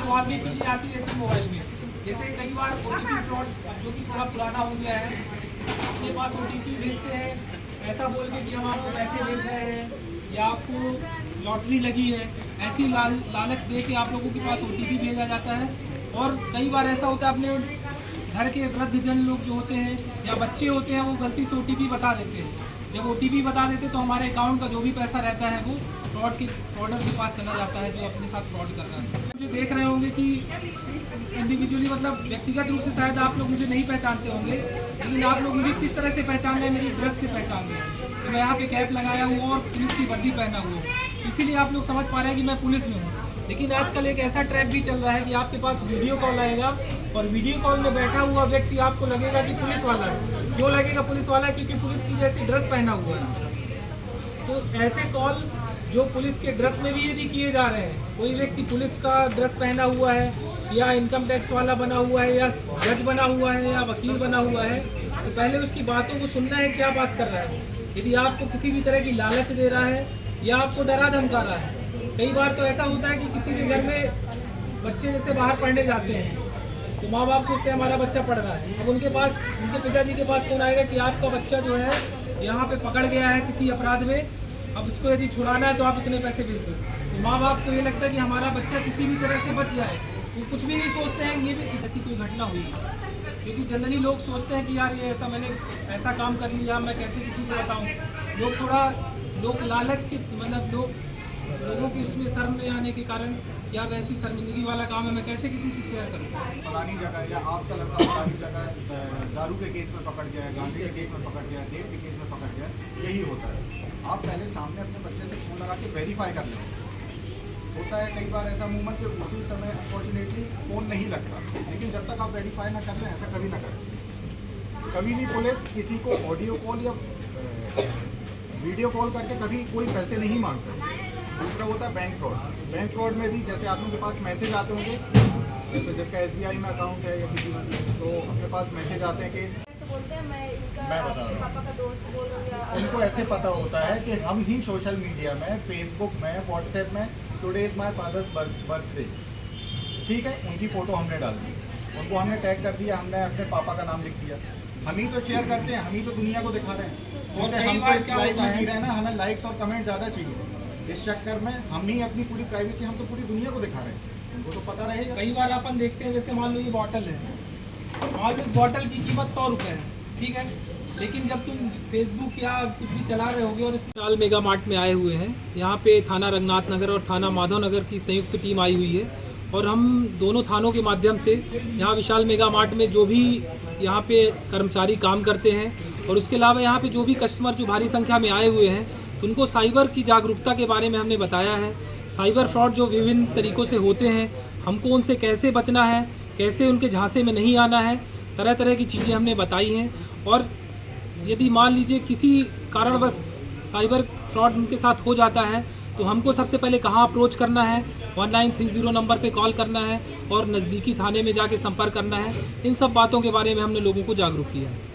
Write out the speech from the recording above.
लुभावनी चीज़ें आती रहती मोबाइल में। जैसे कई बार OTP फ्रॉड, जो कि थोड़ा पुराना हो गया है, अपने पास OTP भेजते हैं ऐसा बोल के कि हम आपको पैसे भेज रहे हैं या आपको लॉटरी लगी है, ऐसी लालच दे के आप लोगों के पास OTP भेजा जाता है। और कई बार ऐसा होता है अपने घर के वृद्धजन लोग जो होते हैं या बच्चे होते हैं वो गलती से OTP बता देते हैं। जब OTP बता देते तो हमारे अकाउंट का जो भी पैसा रहता है वो फ्रॉडर के पास चला जाता है जो अपने साथ फ्रॉड कर रहा है। मुझे देख रहे होंगे कि इंडिविजुअली मतलब व्यक्तिगत रूप से शायद आप लोग मुझे नहीं पहचानते होंगे, लेकिन आप लोग मुझे किस तरह से पहचान रहे हैं, मेरी ड्रेस से पहचान रहे हैं कि मैं यहाँ पे कैप लगाया हूँ और पुलिस की वर्दी पहना हुआ हूँ, इसीलिए आप लोग समझ पा रहे हैं कि मैं पुलिस में हूँ। लेकिन आजकल एक ऐसा ट्रैप भी चल रहा है कि आपके पास वीडियो कॉल आएगा और वीडियो कॉल में बैठा हुआ व्यक्ति आपको लगेगा कि पुलिस वाला है। क्यों लगेगा पुलिस वाला है? क्योंकि पुलिस की जैसी ड्रेस पहना हुआ है। तो ऐसे कॉल जो पुलिस के ड्रेस में भी यदि किए जा रहे हैं, कोई व्यक्ति पुलिस का ड्रेस पहना हुआ है या इनकम टैक्स वाला बना हुआ है या जज बना हुआ है या वकील बना हुआ है, तो पहले उसकी बातों को सुनना है, क्या बात कर रहा है। यदि आपको किसी भी तरह की लालच दे रहा है या आपको डरा धमका रहा है, कई बार तो ऐसा होता है कि किसी के घर में बच्चे जैसे बाहर पढ़ने जाते हैं तो माँ बाप सोचते हैं हमारा बच्चा पढ़ रहा है। अब उनके पिताजी के पास फोन आएगा कि आपका बच्चा जो है यहाँ पे पकड़ गया है किसी अपराध में, अब उसको यदि छुड़ाना है तो आप इतने पैसे भेज दो। तो माँ बाप को ये लगता है कि हमारा बच्चा किसी भी तरह से बच जाए, वो कुछ भी नहीं सोचते हैं ये भी ऐसी कोई घटना हुई। क्योंकि जनरली लोग सोचते हैं कि यार ये ऐसा मैंने ऐसा काम कर लिया, मैं कैसे किसी को बताऊँ। लोग लालच के मतलब लोगों की उसमें शर्म में आने के कारण या वैसी शर्मिंदगी वाला काम है, मैं कैसे किसी से शेयर करूँ। फलानी जगह या आपका लड़का फलानी जगह दारू के केस में पकड़ गया है, गांजे के केस में पकड़ गया है, रेप के केस में पकड़ गया है, यही होता है। आप पहले सामने अपने बच्चे से फोन लगा के वेरीफाई कर लें। होता है कई बार ऐसा मूवमेंट कि उसी समय अनफॉर्चुनेटली फ़ोन नहीं लगता, लेकिन जब तक आप वेरीफाई ना कर लें ऐसा कभी ना करें। कभी भी पुलिस किसी को ऑडियो कॉल या वीडियो कॉल करके कभी कोई पैसे नहीं मांगता। दूसरा होता है बैंक फ्रॉड। बैंक फ्रॉड में भी जैसे आप लोगों के पास मैसेज आते होंगे, जैसे जिसका SBI में अकाउंट है या किसी में, तो अपने पास मैसेज आते हैं कि बोलते हैं मैं बता रहा हूँ, पापा का दोस्त बोल रहा हूँ या उनको ऐसे पता होता है कि हम ही सोशल मीडिया में, फेसबुक में, व्हाट्सएप में today is my father's birthday, ठीक है, उनकी फ़ोटो हमने डाल दी, उनको हमने टैग कर दिया, हमने अपने पापा का नाम लिख दिया। हम ही तो शेयर करते हैं, हम ही तो दुनिया को दिखा रहे हैं। और क्योंकि कई हम बार तो क्या लाइफ होता में है? जी रहे हैं ना, हमें लाइक्स और कमेंट ज़्यादा चाहिए। इस चक्कर में हम ही अपनी पूरी प्राइवेसी हम तो पूरी दुनिया को दिखा रहे हैं, उनको तो पता रहेगा। कई बार अपन देखते हैं जैसे मान लो ये बॉटल है, मान लो इस बॉटल की कीमत 100 रुपये है, ठीक है, लेकिन जब तुम फेसबुक या कुछ भी चला रहे होगे और इस विशाल मेगा मार्ट में आए हुए हैं, यहाँ पे थाना रंगनाथ नगर और थाना माधव नगर की संयुक्त टीम आई हुई है और हम दोनों थानों के माध्यम से यहाँ विशाल मेगा मार्ट में जो भी यहाँ पे कर्मचारी काम करते हैं और उसके अलावा यहाँ पे जो भी कस्टमर जो भारी संख्या में आए हुए हैं, उनको साइबर की जागरूकता के बारे में हमने बताया है। साइबर फ्रॉड जो विभिन्न तरीक़ों से होते हैं, हमको उनसे कैसे बचना है, कैसे उनके झांसे में नहीं आना है, तरह तरह की चीज़ें हमने बताई हैं। और यदि मान लीजिए किसी कारणवश साइबर फ्रॉड उनके साथ हो जाता है तो हमको सबसे पहले कहाँ अप्रोच करना है, 1930 नंबर पे कॉल करना है और नज़दीकी थाने में जाके संपर्क करना है। इन सब बातों के बारे में हमने लोगों को जागरूक किया है।